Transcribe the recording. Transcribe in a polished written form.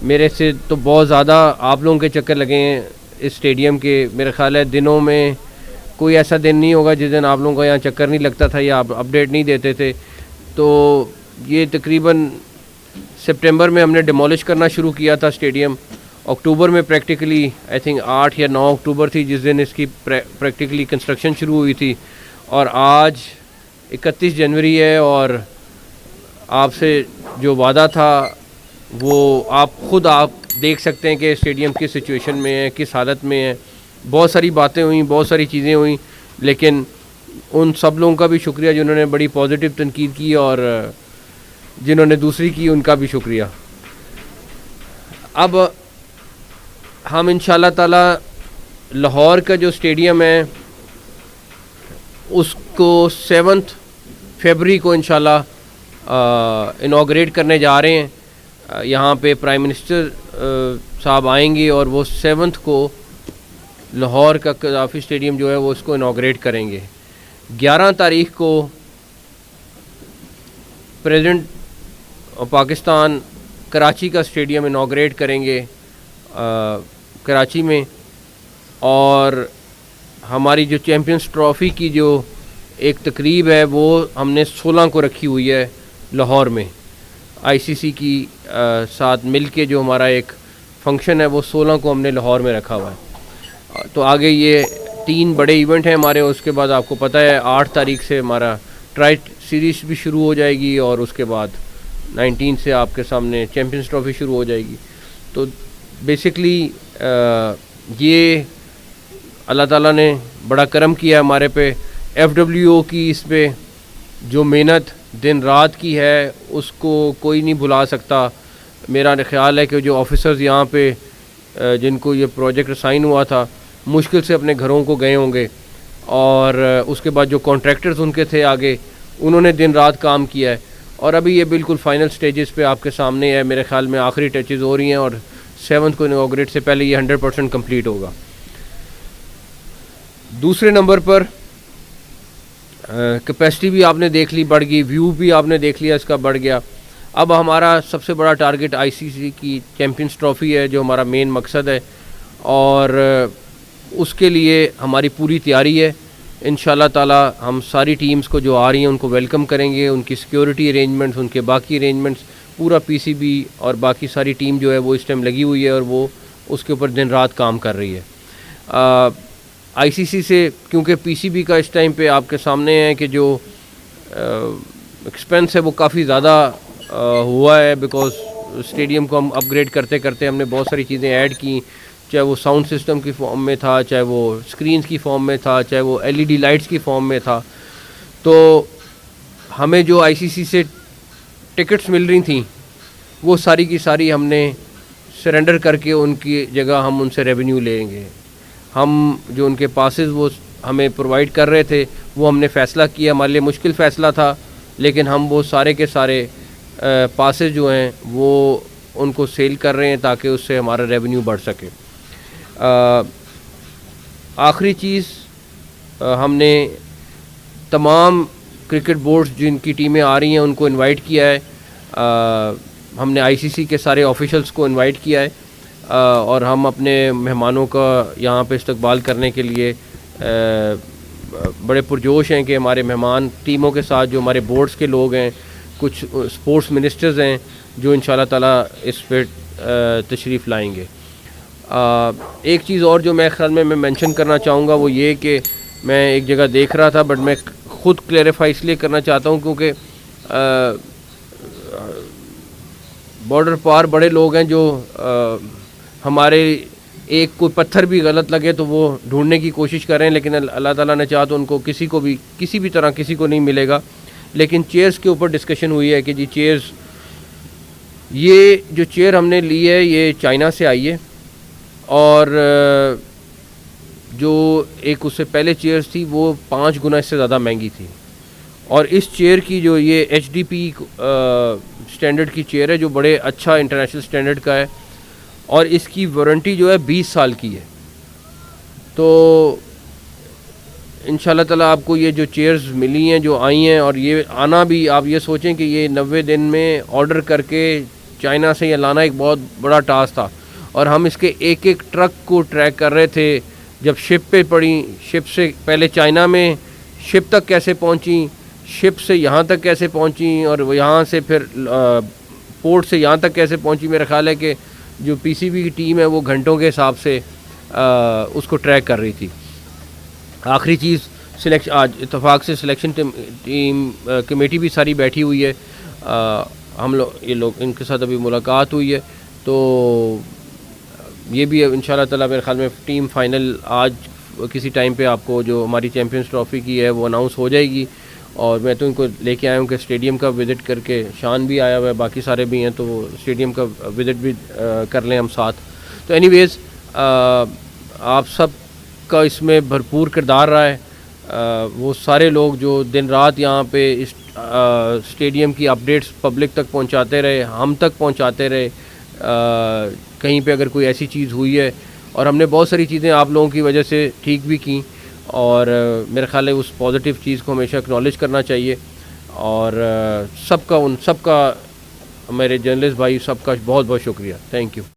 میرے سے تو بہت زیادہ آپ لوگوں کے چکر لگے ہیں اس اسٹیڈیم کے. میرا خیال ہے دنوں میں کوئی ایسا دن نہیں ہوگا جس دن آپ لوگوں کا یہاں چکر نہیں لگتا تھا یا آپ اپڈیٹ نہیں دیتے تھے. تو یہ تقریباً سپٹمبر میں ہم نے ڈیمولش کرنا شروع کیا تھا اسٹیڈیم. اکتوبر میں پریکٹیکلی آئی تھنک 8 یا 9 اکتوبر تھی جس دن اس کی پریکٹیکلی کنسٹرکشن شروع ہوئی تھی, اور آج 31 جنوری ہے. اور آپ سے جو وعدہ تھا وہ آپ دیکھ سکتے ہیں کہ اسٹیڈیم کس سچویشن میں ہے, کس حالت میں ہے. بہت ساری باتیں ہوئیں, بہت ساری چیزیں ہوئیں, لیکن ان سب لوگوں کا بھی شکریہ جنہوں نے بڑی پازیٹیو تنقید کی, اور جنہوں نے دوسری کی ان کا بھی شکریہ. اب ہم انشاءاللہ تعالی لاہور کا جو اسٹیڈیم ہے اس کو 7 فیبری کو انشاءاللہ انوگریٹ کرنے جا رہے ہیں. یہاں پہ پرائم منسٹر صاحب آئیں گے اور وہ 7 کو لاہور کا قذافی اسٹیڈیم جو ہے وہ اس کو انوگریٹ کریں گے. 11 تاریخ کو پریزیڈنٹ پاکستان کراچی کا اسٹیڈیم انوگریٹ کریں گے کراچی میں. اور ہماری جو چیمپئنز ٹرافی کی جو ایک تقریب ہے وہ ہم نے 16 کو رکھی ہوئی ہے لاہور میں. آئی سی سی کی ساتھ مل کے جو ہمارا ایک فنکشن ہے وہ 16 کو ہم نے لاہور میں رکھا ہوا ہے. تو آگے یہ 3 بڑے ایونٹ ہیں ہمارے. اس کے بعد آپ کو پتہ ہے 8 تاریخ سے ہمارا ٹرائی سیریز بھی شروع ہو جائے گی, اور اس کے بعد 19 سے آپ کے سامنے چیمپئنز ٹرافی شروع ہو جائے گی. تو بیسکلی یہ اللہ تعالیٰ نے بڑا کرم کیا ہمارے پہ. ایف ڈبلیو او کی اس پہ جو محنت دن رات کی ہے اس کو کوئی نہیں بھلا سکتا. میرا خیال ہے کہ جو آفیسرز یہاں پہ جن کو یہ پروجیکٹ اسائن ہوا تھا مشکل سے اپنے گھروں کو گئے ہوں گے, اور اس کے بعد جو کانٹریکٹرز ان کے تھے آگے انہوں نے دن رات کام کیا ہے. اور ابھی یہ بالکل فائنل سٹیجز پہ آپ کے سامنے ہے. میرے خیال میں آخری ٹچز ہو رہی ہیں اور 7 کو انوگریٹ سے پہلے یہ 100% کمپلیٹ ہوگا. دوسرے نمبر پر کیپیسٹی بھی آپ نے دیکھ لی بڑھ گئی, ویو بھی آپ نے دیکھ لیا اس کا بڑھ گیا. اب ہمارا سب سے بڑا ٹارگٹ آئی سی سی کی چیمپئنز ٹرافی ہے جو ہمارا مین مقصد ہے, اور اس کے لیے ہماری پوری تیاری ہے. انشاءاللہ تعالی ہم ساری ٹیمز کو جو آ رہی ہیں ان کو ویلکم کریں گے. ان کی سیکیورٹی ارینجمنٹس, ان کے باقی ارینجمنٹس, پورا پی سی بی اور باقی ساری ٹیم جو ہے وہ اس ٹائم لگی ہوئی ہے اور وہ اس کے اوپر دن رات کام کر رہی ہے. آئی سی سی سے کیونکہ پی سی بی کا اس ٹائم پہ آپ کے سامنے ہے کہ جو ایکسپینس ہے وہ کافی زیادہ ہوا ہے, بیکاز اسٹیڈیم کو ہم اپ گریڈ کرتے کرتے ہم نے بہت ساری چیزیں ایڈ کی, چاہے وہ ساؤنڈ سسٹم کی فارم میں تھا, چاہے وہ اسکرینز کی فارم میں تھا, چاہے وہ ایل ای ڈی لائٹس کی فارم میں تھا. تو ہمیں جو آئی سی سی سے ٹکٹس مل رہی تھیں وہ ساری کی ساری ہم نے سرنڈر کر کے ان کی جگہ ہم ان سے ریونیو لیں گے. ہم جو ان کے پاسز وہ ہمیں پرووائڈ کر رہے تھے وہ ہم نے فیصلہ کیا. ہمارے لیے مشکل فیصلہ تھا, لیکن ہم وہ سارے کے سارے پاسز جو ہیں وہ ان کو سیل کر رہے ہیں تاکہ اس سے ہمارا ریونیو بڑھ سکے. آخری چیز, ہم نے تمام کرکٹ بورڈز جن کی ٹیمیں آ رہی ہیں ان کو انوائٹ کیا ہے. ہم نے آئی سی سی کے سارے آفیشلز کو انوائٹ کیا ہے, اور ہم اپنے مہمانوں کا یہاں پہ استقبال کرنے کے لیے بڑے پرجوش ہیں کہ ہمارے مہمان ٹیموں کے ساتھ جو ہمارے بورڈز کے لوگ ہیں, کچھ اسپورٹس منسٹرز ہیں جو انشاءاللہ تعالیٰ اس پہ تشریف لائیں گے. ایک چیز اور جو میں خیال میں مینشن کرنا چاہوں گا وہ یہ کہ میں ایک جگہ دیکھ رہا تھا, بٹ میں خود کلیریفائی اس لیے کرنا چاہتا ہوں کیونکہ بارڈر پار بڑے لوگ ہیں جو ہمارے ایک کوئی پتھر بھی غلط لگے تو وہ ڈھونڈنے کی کوشش کریں, لیکن اللہ تعالیٰ نے چاہا تو ان کو کسی کو بھی کسی بھی طرح کسی کو نہیں ملے گا. لیکن چیئرز کے اوپر ڈسکشن ہوئی ہے کہ جی چیئرز, یہ جو چیئر ہم نے لی ہے یہ چائنا سے آئی ہے, اور جو ایک اس سے پہلے چیئرز تھی وہ 5 گنا اس سے زیادہ مہنگی تھی. اور اس چیئر کی جو یہ ایچ ڈی پی اسٹینڈرڈ کی چیئر ہے جو بڑے اچھا انٹرنیشنل اسٹینڈرڈ کا ہے, اور اس کی وارنٹی جو ہے 20 سال کی ہے. تو انشاءاللہ تعالیٰ آپ کو یہ جو چیئرز ملی ہیں جو آئی ہیں, اور یہ آنا بھی آپ یہ سوچیں کہ یہ 90 دن میں آرڈر کر کے چائنا سے یہ لانا ایک بہت بڑا ٹاسک تھا، اور ہم اس کے ایک ایک ٹرک کو ٹریک کر رہے تھے. جب شپ پہ پڑی، شپ سے پہلے چائنا میں شپ تک کیسے پہنچیں، شپ سے یہاں تک کیسے پہنچیں، اور یہاں سے پھر پورٹ سے یہاں تک کیسے پہنچی. میرا خیال ہے کہ جو پی سی بی کی ٹیم ہے وہ گھنٹوں کے حساب سے اس کو ٹریک کر رہی تھی. آخری چیز سلیکشن، آج اتفاق سے سلیکشن ٹیم کمیٹی بھی ساری بیٹھی ہوئی ہے. ہم لوگ یہ لوگ ان کے ساتھ ابھی ملاقات ہوئی ہے، تو یہ بھی ان شاء اللہ تعالیٰ میرے خیال میں ٹیم فائنل آج کسی ٹائم پہ آپ کو جو ہماری چیمپئنز ٹرافی کی ہے وہ اناؤنس ہو جائے گی. اور میں تو ان کو لے کے آیا ہوں کہ اسٹیڈیم کا وزٹ کر کے، شان بھی آیا ہوا ہے، باقی سارے بھی ہیں، تو وہ اسٹیڈیم کا وزٹ بھی کر لیں ہم ساتھ. تو اینی ویز آپ سب کا اس میں بھرپور کردار رہا ہے. وہ سارے لوگ جو دن رات یہاں پہ اس اسٹیڈیم کی اپڈیٹس پبلک تک پہنچاتے رہے، ہم تک پہنچاتے رہے. کہیں پہ اگر کوئی ایسی چیز ہوئی ہے، اور ہم نے بہت ساری چیزیں آپ لوگوں کی وجہ سے ٹھیک بھی کیں، اور میرا خیال ہے اس پازیٹیو چیز کو ہمیشہ اکنالج کرنا چاہیے. اور سب کا میرے جرنلسٹ بھائی سب کا بہت بہت شکریہ. Thank you.